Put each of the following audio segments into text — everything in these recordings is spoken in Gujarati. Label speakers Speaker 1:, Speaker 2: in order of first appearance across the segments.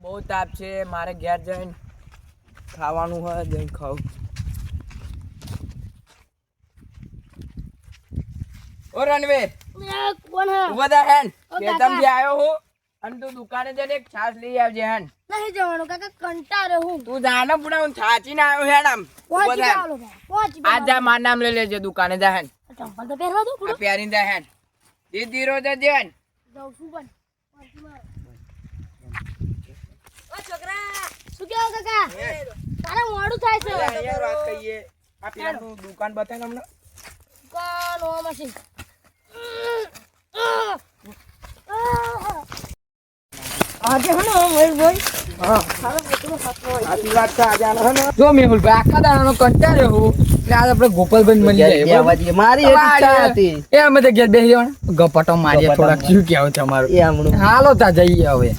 Speaker 1: બહુ તાપ છે મારે ઘેર જઈને ખાવાનું હોય જઈને ખાવું. ઓ રણવીર
Speaker 2: કોણ હે?
Speaker 1: ઉભા થા હેન ખેતમથી આવ્યો હું અને તું દુકાને જઈને એક છાશ લઈ આવજે હેન.
Speaker 2: નહીં જવાનું કાકા કંટાળે હું.
Speaker 1: તું જાને પૂરા હું છાચીને આવ્યો હેન આમ ઉભો થા હેન. આજ જા માર નામ લઈ લેજે દુકાને જા હેન.
Speaker 2: ચંપલ તો પહેરવા દો
Speaker 1: આ
Speaker 2: પૂરો.
Speaker 1: પહેરીને જા હેન. ધીરો જજે હેન.
Speaker 2: જાઉં છું પણ. ઓ છોકરા શું કેવો કાકા? તારે મોડું થાય છે.
Speaker 1: યાર વાત કહીએ આ પેલાનું દુકાન બતાય અમને.
Speaker 2: દુકાન ઓ મશીન. આજે હનો મહેશભાઈ
Speaker 1: આથી વાત છે આજે આનો હે ને જો મેહુલભાઈ આખા દાડાનો કંટાળ્યો હું એટલે આજ આપણે ગોપાલભાઈ મળી જાય
Speaker 3: મારી એક ઈચ્છા હતી
Speaker 1: એ અમે તો ઘેર બેસી જવાનું ગપટો મારીએ થોડાક શું કહેવું તમારું
Speaker 3: એ હમણું
Speaker 1: હાલો તા જઈએ હવે
Speaker 3: એ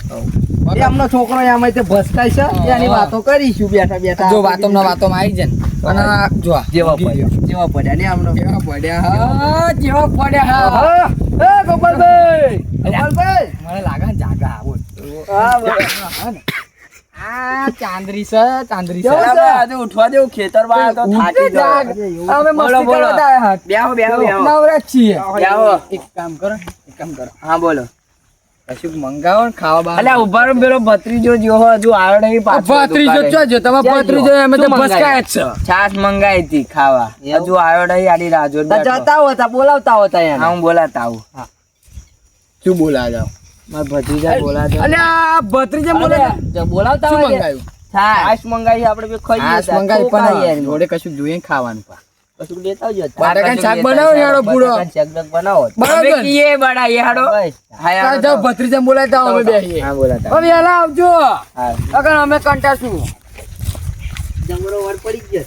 Speaker 3: હમણો છોકરો આમાં તે ભસકાય છે એની વાતો કરીશું બેઠા બેઠા
Speaker 1: જો વાતોમાં આવી જાય ને અને જો આ
Speaker 3: જેવા પડ્યા ને હમણો
Speaker 1: જેવા પડ્યા હા જેવા પડ્યા હા
Speaker 3: એ ગોપાલભાઈ ગોપાલભાઈ
Speaker 1: મને લાગે ને જાગા આવો
Speaker 3: હા
Speaker 1: આ ચાંદરી છે ચાંદરી છે
Speaker 3: કેવું છે?
Speaker 1: આજે ઉઠવા દેવું ખેતર વાળા તો થાકી જાગ અમે મસ્તી કરવા આવ્યા
Speaker 3: બેહો
Speaker 1: નવરા છીએ
Speaker 3: બેહો.
Speaker 1: એક કામ કરો
Speaker 3: હા બોલો
Speaker 1: કશુંક મંગાવો ને ખાવા બહાર
Speaker 3: અલ્યા ઉભા રહો પેલો ભત્રીજો જો હજુ આવ્યો નહીં પાછો
Speaker 1: ભત્રીજો
Speaker 3: દુકાને.
Speaker 1: છો જો તમે
Speaker 3: ક્યાં
Speaker 1: ભત્રીજો
Speaker 3: જો?
Speaker 1: અમે તો
Speaker 3: શું
Speaker 1: ભસકાય જ છે
Speaker 3: છાશ મંગાઈ હતી ખાવા
Speaker 1: એવું?
Speaker 3: હજુ આવ્યો નહીં આડી રાહ જોઈને બેઠો.
Speaker 1: જતા હતા બોલાવતા હતા યાર
Speaker 3: હા હું બોલાતા આવું
Speaker 1: શું બોલા જાવ
Speaker 3: મારા ભત્રીજા બોલાતા
Speaker 1: અલ્યા ભત્રીજો બોલા
Speaker 3: બોલાવતા
Speaker 1: શું
Speaker 3: હોય ને.
Speaker 1: મંગાયું
Speaker 3: છાશ મંગાઈ આપણે બે ખાઈ
Speaker 1: આસ
Speaker 3: લેતા.
Speaker 1: મંગાઈ
Speaker 3: તો ખાઈએ
Speaker 1: પણ
Speaker 3: એની.
Speaker 1: જોડે કશું જોઈએ ખાવાનું પા
Speaker 3: કશુંક લેતા આવજો.
Speaker 1: બટાકાનું શાક
Speaker 3: કશુંક
Speaker 1: બનાવો ને
Speaker 3: લેતા
Speaker 1: યારો
Speaker 3: આવજો.
Speaker 1: પૂરો.
Speaker 3: બટાકાનું શાક બેક બનાવો.
Speaker 1: બરાબર.
Speaker 3: હવે કીએ બનાવીએ હાડો.
Speaker 1: બસ.
Speaker 3: હા, યાર,
Speaker 1: જાઓ ભત્રીજા બોલાવતા અમે બેસીએ
Speaker 3: હા બોલાતા
Speaker 1: હવે વહેલા આવજો
Speaker 3: હા
Speaker 1: અગર અમે કંટાશું
Speaker 3: જમરો વાર પડી ગયો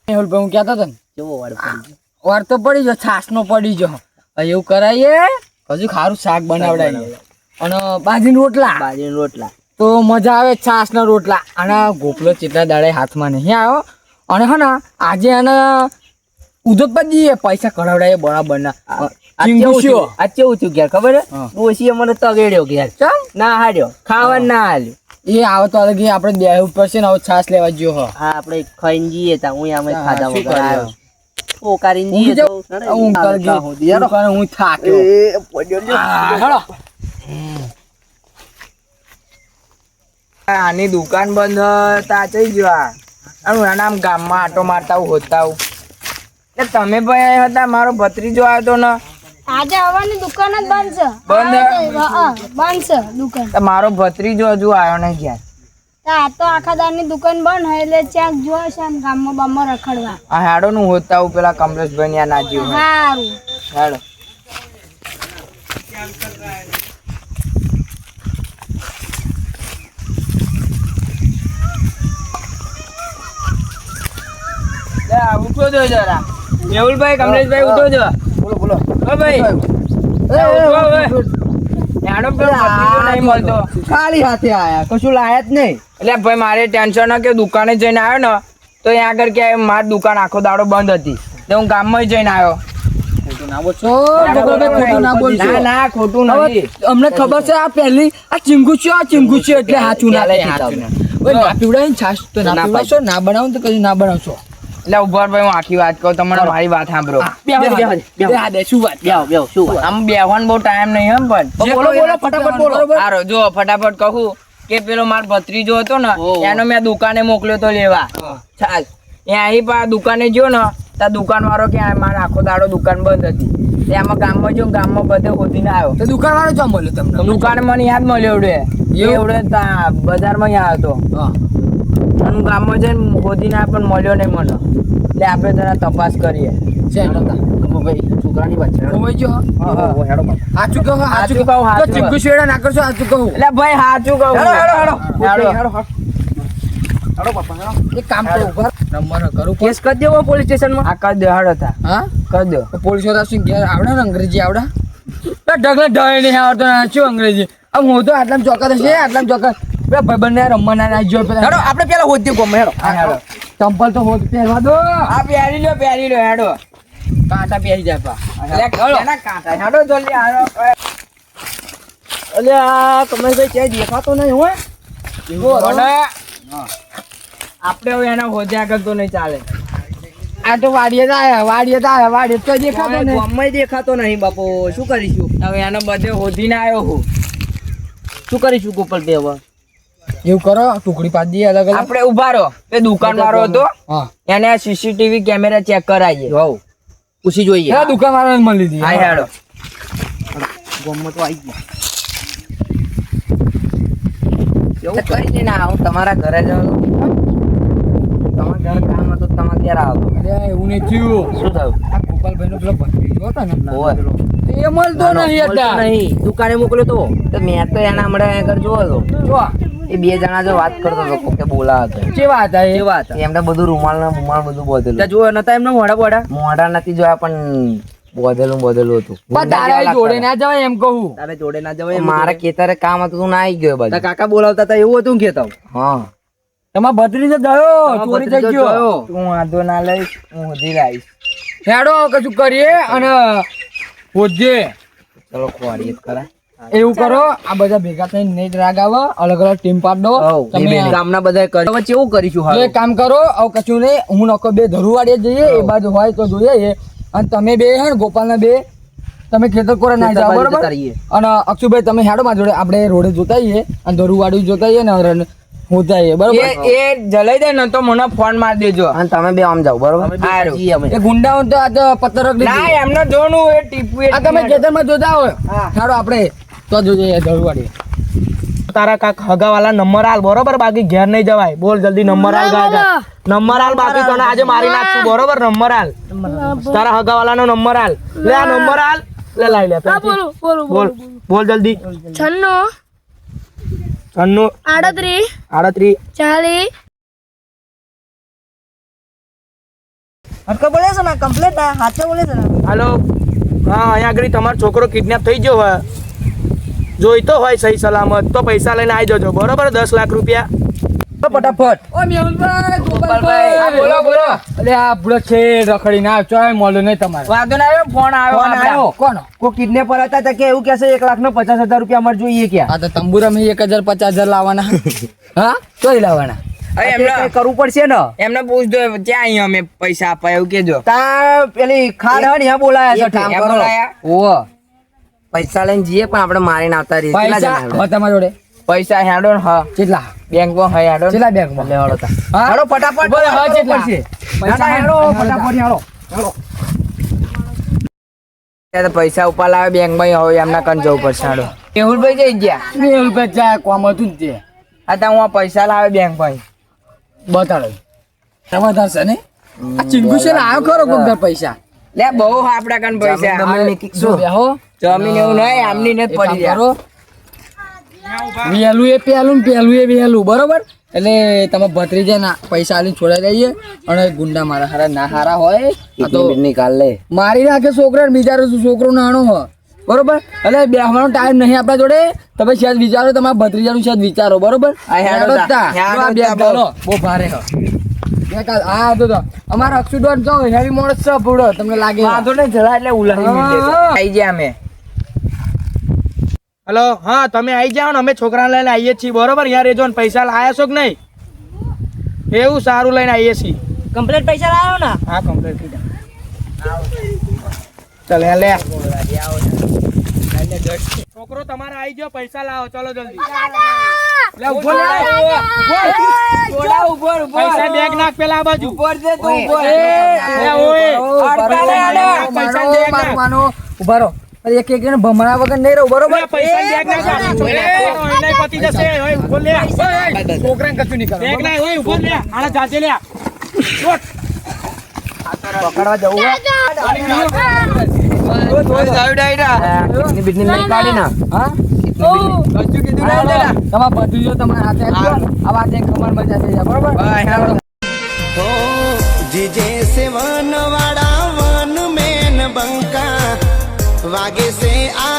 Speaker 1: મેહુલભાઈ હું કહેતો હતો ને
Speaker 3: કેવો વાર પડી ગયો
Speaker 1: વાર તો પડી જો છાસ નો પડી જો હવે એવું કરાઈએ હજુ ખારું શાક બનાવડાવીએ અને બાજીના રોટલા
Speaker 3: બાજરીના રોટલા
Speaker 1: તો મજા આવે છાસ ના રોટલા અને ગોપલો ચેટલા દાડે હાથમાં નહીં આવ્યો અને હે ને આજે એને ઉધોત પર જઈએ પૈસા કઢાવડાવીએ બરાબર ના ચીંગુશીઓ.
Speaker 3: આ કેવું થયું ઘેર ખબર હે
Speaker 1: હા.
Speaker 3: ડોશીએ મને તગેડ્યો ઘેર
Speaker 1: ચમ
Speaker 3: ના હાર્યો ખાવા ના હાલ્યો
Speaker 1: એ આવે તો અલગ આપણે બેહવું પડશે ને હવે છાસ લેવા જ્યો હો
Speaker 3: હા આપણે ખાઈને જઈએ તા હું આમ
Speaker 1: હા,
Speaker 3: ખાધા
Speaker 1: શું
Speaker 3: વગર
Speaker 1: કર્યું?
Speaker 3: આવ્યો ઓકારીને
Speaker 1: ઊંઘી
Speaker 3: જઈએ
Speaker 1: જાઓ. ઊંઘ કરી ગઈ. દુકાને હું થાક્યો હા, હેલો. આની દુકાન બંધ તાચઈ ગયો આનું આમ ગામમાં આટો મારતા હું હોતા હું એટલે તમે ભાઈ અહીંયા હતા મારો ભત્રીજો આવ્યો તો ને
Speaker 2: આજે આવવાની દુકાન જ બંધ છે.
Speaker 1: બંધ?
Speaker 2: હા, બંધ છે દુકાન.
Speaker 1: તો મારો ભત્રીજો હજુ આવ્યો નહીં ગયા
Speaker 2: તો આ તો આખા દાડની દુકાન બંધ હોય એટલે ચાક જોવે છે ને ગામમાં બામમાં રખડવા.
Speaker 1: આ હેડો નું હોતા હું પેલા કમલેશભાઈ ની આ ના જીવ
Speaker 2: સારું.
Speaker 1: હેડો ઉઠો જો જરા મેહુલભાઈ કમલેશભાઈ ઉઠો જો
Speaker 3: બોલો બોલો
Speaker 1: ઓ ભાઈ હેડો પેલો ભત્રીજો નહીં મળતો
Speaker 3: ખાલી હાથે આયા કશું લાયા જ નહીં
Speaker 1: એટલે ભાઈ મારે ટેન્શન કે દુકાને જઈને આવ્યો ને તો અહીંયા આગળ કે મારી દુકાન આખો દાડો બંધ હતી તો હું ગામમાં જઈને આવ્યો ના ના ખોટું નથી
Speaker 4: અમને ખબર છે આ પહેલી આ ચીંગુ છે એટલે હાચું ના
Speaker 1: ચાલે
Speaker 4: થાય.
Speaker 1: હાચું ના.
Speaker 4: ઓય ના પીવડાવીને છાશ તો ના
Speaker 3: ના
Speaker 4: પીવડાવશો ના બનાવો તો કદી ના બનાવશો
Speaker 1: એટલે ઉભા રહો ભાઈ હું આખી વાત કહું તમને મારી વાત સાંભળો
Speaker 4: શું વાત
Speaker 3: બેહો શું વાત
Speaker 1: આમ બેહવાનો બહુ ટાઈમ નહીં એમ પણ
Speaker 4: બોલો બોલો ફટાફટ બોલો
Speaker 1: સારો જો ફટાફટ કહું કે પેલો મારો ભત્રીજો હતો ને
Speaker 3: ઓહો.
Speaker 1: એનો મેં દુકાને મોકલ્યો તો લેવા ચાલ એ અહીં પા દુકાને ગયો ને ત્યાં દુકાન વાળો કે મારે આખો દાડો દુકાન બંધ હતી એમાં ગામમાં જો ગામમાં બધે શોધીને આવ્યો
Speaker 4: તો દુકાન વાળો જો મળ્યો તમને
Speaker 1: દુકાને મને યાદ મળ્યો એવડે બજારમાં યા હતો
Speaker 4: હા
Speaker 1: અને હું ગામમાં જઈને શોધીને આવ્યો પણ મળ્યો નહીં મને એટલે આપણે જરા તપાસ કરીએ
Speaker 4: છે
Speaker 3: ભાઈ છોકરાની વાત છે
Speaker 4: ખોવાઈ ગયો
Speaker 1: હા.
Speaker 4: હાચું કહો
Speaker 1: હાચું કહું,
Speaker 4: તો
Speaker 1: હાચું
Speaker 4: ચીંગુ શેડા ના કરશો હાચું કહું
Speaker 1: એટલે ભાઈ સાચું કહું
Speaker 4: એક કામ કરો ઉભા નંબર કરું
Speaker 3: કેસ કરી દેવો પોલીસ સ્ટેશનમાં
Speaker 1: આ કદ હળ હતા
Speaker 4: હા
Speaker 1: કદ
Speaker 4: તો પોલીસ વાળા શું ઘેર આવડે ને અંગ્રેજી આવડે તો ઢગલે ઢળે નહીં આવડતો ને શું અંગ્રેજી આમ હું તો આટલામાં ચોક્કસ હશે આટલામાં ચોક્કસ પેલા ભાઈબંધને રમવાના ના જો પેલા
Speaker 3: આપણે પેલા હોદ્યો ગમે હેડો
Speaker 4: ચંપલ તો હોત પહેરવા દો
Speaker 1: આ પહેરી લો હેડો
Speaker 4: કાંટા પહેરી જાય પા
Speaker 1: એના કાંટા હેડો જલ્દી હાલો
Speaker 3: અલ્યા કમલેશભાઈ ક્યાંય દેખાતો નહીં હોય
Speaker 4: અને આપણે હવે એના હોદે આગળ તો નહીં ચાલે. આ તો વાડીએ જ આયા, વાડીએ તો દેખાતો ને.
Speaker 3: ગામમાં દેખાતો નહીં બાપો, શું કરીશું?
Speaker 4: હવે એનો બધે હોદીને આવ્યો હું.
Speaker 3: શું કરીશું ગોપાલભાઈ હવે?
Speaker 1: એવું કરો ટુકડી પાડી દઈએ અલગ અલગ.
Speaker 4: આપણે ઉભા રહો, એ દુકાન વાળો હતો
Speaker 1: હા
Speaker 4: એને સીસીટીવી કેમેરા ચેક કરાવીએ.
Speaker 3: હોવ પૂછી જોઈએ.
Speaker 1: એ દુકાન વાળાને મળી લીધી.
Speaker 4: હા હેડો.
Speaker 3: ગામમાં તો આવી
Speaker 4: તો કરી દે ના, હું તમારા ઘરે જાઉં. તમારા ઘર કામ હતું, તમારે ત્યાં આવો.
Speaker 1: અરે એવું નહીં થયું.
Speaker 4: શું થયું?
Speaker 1: આ ગોપાલભાઈનો પેલો ભત્રીજો હતો ને,
Speaker 4: ઓય.
Speaker 1: એ મળતો નહીં અત્યારે.
Speaker 3: નહીં, દુકાને મોકલ્યો તો.
Speaker 4: તો મેં તો એના હમણાં આગળ જોયો હતો.
Speaker 1: જો
Speaker 4: એ બે જણા જો વાત કરતો હતો, કોકે બોલાવો હતો.
Speaker 1: કેવા હતા એ?
Speaker 3: કેવા હતા?
Speaker 4: એમને બધું રૂમાલ ને રૂમાલ બધું બોધેલું.
Speaker 3: ત્યાં જોયો નતા એમને મોડા બોડા?
Speaker 4: મોઢા નથી જોયા પણ બોધેલું હતું.
Speaker 1: પણ તારે જોડે ના જવાય એમ કહું.
Speaker 3: તારે જોડે ના જવાય.
Speaker 4: મારા ખેતરે કામ હતું, તું ના આવી ગયો
Speaker 3: તારા
Speaker 4: બાજુ.
Speaker 3: કાકા બોલાવતા હતા એવું હતું કેતા?
Speaker 4: હા,
Speaker 1: તમારા ભત્રીજો ગયો, ચોરી થઈ ગયો.
Speaker 4: તું વાંધો ના લઈશ, હું હોધી લાવીશ.
Speaker 1: હેડો કશું કરીએ અને હોજે.
Speaker 4: ચલો ખોવાડીએ જ ખરા.
Speaker 1: એવું કરો, આ બધા ભેગા થઈને નહીં રાગ આવે, અલગ અલગ ટીમ પાડ દો. તમે
Speaker 3: ગામના બધા કરી હવે કેવું કરીશું?
Speaker 1: એક
Speaker 3: હાલ
Speaker 1: કામ કરો, હવે કશું નહીં, હું નકો બે ધરુવાડીએ જઈએ, એ બાજુ હોય તો જોઈએ. અને તમે બે હે ને ગોપાલના બે તમે ખેતર કોરે ના જાઓ,
Speaker 3: ખેતર બાજુ
Speaker 1: બરોબર?
Speaker 3: જતા રહીએ.
Speaker 1: અને અક્ષુભાઈ તમે હેડો મારા જોડે, આપણે રોડે જોતા આવીએ અને ધરુવાડી જોતા આવીએ ને હોતા આવીએ, બરોબર?
Speaker 4: એ જલાઈ દે ને તો મને ફોન માર દેજો. અને તમે બે આમ જાઓ, બરોબર?
Speaker 3: અમે બે
Speaker 4: હારું.
Speaker 3: જઈએ અમે.
Speaker 1: એ ગુંડાઓ તો આ તો પત્રક
Speaker 4: ના, એમને જોનું એ ટીપુ
Speaker 1: આ તમે ખેતરમાં જોતા હોય હેડો આપણે તો જોઈએ ધરુવાડી.
Speaker 5: તારા કાક હગાવાલા નંબર હાલ, બરોબર? બાકી ઘેર નહીં જવાય. બોલ જલ્દી નંબર હાલ. ગાય નંબર હાલ, બાકી તને આજે મારી નાખશું, બરોબર? નંબર હાલ, તારા હગાવાલાનો નંબર હાલ. લે આ નંબર હાલ, લે લાવી લે પેલા. બોલ બોલ જલ્દી.
Speaker 2: 96
Speaker 5: 96
Speaker 2: 38
Speaker 5: 38
Speaker 2: 40
Speaker 3: હરકો બોલે છે ને કમ્પ્લીટ ના હાથે બોલે છે ને.
Speaker 5: હાલો, હા, અહીંયા આગળ તમારો છોકરો કિડનેપ થઈ ગયો હોય, જોઈતો હોય સહી સલામત તો પૈસા લઈને આવી જજો, બરોબર? 10 લાખ રૂપિયા.
Speaker 3: ફટાફટ.
Speaker 1: ઓ મેહુલભાઈ,
Speaker 4: ગોપાલભાઈ, હા, બોલો, બોલો.
Speaker 1: અલે આ બુડો છે રખડી ના ચોય મળ્યો નહીં તમારે.
Speaker 4: વાંધો ના આવ્યો, ફોન આવ્યો.
Speaker 3: ફોન આવ્યો.
Speaker 1: કોનો?
Speaker 3: કોઈ કિડનેપર હતા તો કે એવું કહેશે 1,50,000 રૂપિયા અમારે જોઈએ ક્યાં?
Speaker 1: આ તો તંબુરામાં 1000 50,000 લાવવાના. હા ચોય લાવવાના.
Speaker 4: અરે
Speaker 3: કંઈ
Speaker 4: એમને
Speaker 3: કરવું પડશે ને.
Speaker 4: એમને પૂછ દો ક્યાં અહીં અમે પૈસા આપ્યા એવું કેજો.
Speaker 3: તા પેલી ખાડ હે ને ત્યાં બોલાયા
Speaker 4: એક
Speaker 3: છે.
Speaker 4: કામ કરો.
Speaker 3: ઓહો.
Speaker 4: પૈસા લઈને જઈએ પણ આપણે મારીને આવતા રહીએ. કેટલા
Speaker 1: પૈસા
Speaker 4: જણા
Speaker 1: હા તમારા જોડે
Speaker 4: પૈસા હેડો ને? હા,
Speaker 1: કેટલા?
Speaker 4: બેંકમાં હે હેડો ને.
Speaker 1: કેટલા બેંકમાં?
Speaker 4: લેવાડો તા.
Speaker 1: હા
Speaker 3: હાલો ફટાફટ.
Speaker 1: ઉભો રહો, હા,
Speaker 3: કરવું
Speaker 1: કેટલા?
Speaker 3: પડશે.
Speaker 1: પૈસા
Speaker 3: ના, ના, હેડો,
Speaker 1: હેડો,
Speaker 3: ફટાફટ હેડો. હેડો.
Speaker 4: ત્યાં તો પૈસા ઉપર લાવે બેંકમાં હવે એમના કન જવું પડશે. હેડો. મેહુલભાઈ જઈ ગયા.
Speaker 1: મેહુલભાઈ ચા કોમ હતું જ તે.
Speaker 4: આ તો હું આ પૈસા લાવે બેંકમાં.
Speaker 1: બતાડો તમારે થશે ને આ ચિંગુ છે ને આવ્યો ખરો કોક દર પૈસા
Speaker 4: લે બહુ આપડા કન પૈસા.
Speaker 1: જો બેહો
Speaker 4: જમીન એવું નહીં, આમની ને જ
Speaker 1: એક કામ
Speaker 4: પડી
Speaker 1: કરો
Speaker 4: જાય.
Speaker 1: વહેલું એ પહેલું ને પહેલું એ વહેલું બરોબર એટલે તમે ભત્રીજા ના પૈસા આલી છોડાઈ દઈએ અને ગુંડા મારા હારા ના હારા હોય આ તો
Speaker 4: નિકાલ લે.
Speaker 1: મારી નાખે છોકરા ને બીજા છોકરો નાનો હોય બરોબર એટલે બેહવાનો ટાઈમ નહીં આપણા જોડે તમે શાયદ વિચારો તમારા ભત્રીજાનું શાયદ વિચારો બરોબર
Speaker 4: આ હેડો
Speaker 1: હેડો જ
Speaker 4: તા,
Speaker 1: તા.
Speaker 4: હેડો
Speaker 1: જો આ
Speaker 4: જ
Speaker 1: બેગ
Speaker 4: તા,
Speaker 1: ગાલો, બહુ ભારે હ હા તો અમારા અક્ષુડોન છો હેવી મોણસ છે પૂડો તમને લાગે
Speaker 4: વાંધો નહીં, જરા એટલે ઉલાહી મીંડે છે.
Speaker 1: હા.
Speaker 4: આઈ ગયા અમે.
Speaker 5: હલો, હા, તમે આવી જાઓ ને, અમે છોકરાને લઈને આવીએ છીએ, બરોબર? યાર એ જો ને પૈસા લાયા છો કે નહીં? એવું સારું, લઈને આવીએ છીએ.
Speaker 3: કમ્પ્લીટ પૈસા લાવ્યો ને?
Speaker 5: હા, કમ્પ્લીટ થઈ ચાલ લે. છોકરો તમારે આવી ગયો, પૈસા લાવો, ચલો જલ્દી. લે, ઉભો લે.
Speaker 4: થોડા ઉપર ઉપર.
Speaker 5: પૈસા બેગ નાખ પેલા આ બાજુ.
Speaker 4: ઉપર છે તું, ઉપર.
Speaker 5: લે, ઓય.
Speaker 4: અડધા લે, અડધા.
Speaker 5: પૈસા બેગ નાખ.
Speaker 1: ઉભા રહો એક એક ભમણા વગર નહીં રહું બરોબર
Speaker 5: લે, પૈસા બેગ નાખ. ઓય, પતી જશે. ઓય, ઉભો લે.
Speaker 1: છોકરાને કશું નહીં કરો
Speaker 5: બેગ નાખ, ઓય, ઉભો લે. આને જાતે લે.
Speaker 3: પકડવા જવું
Speaker 4: કિડની બિડની લઈ કાઢી ના.
Speaker 1: હા
Speaker 4: કશું કીધું ના દેના.
Speaker 1: તમારા ભત્રીજો તમારા હાથે આપજો આ વાત એક ખબર મજા થઈ જાય બરોબર
Speaker 4: ભાઈ, હેડો.
Speaker 6: जैसे वन वाड़ा वन में न बंका वागे से आ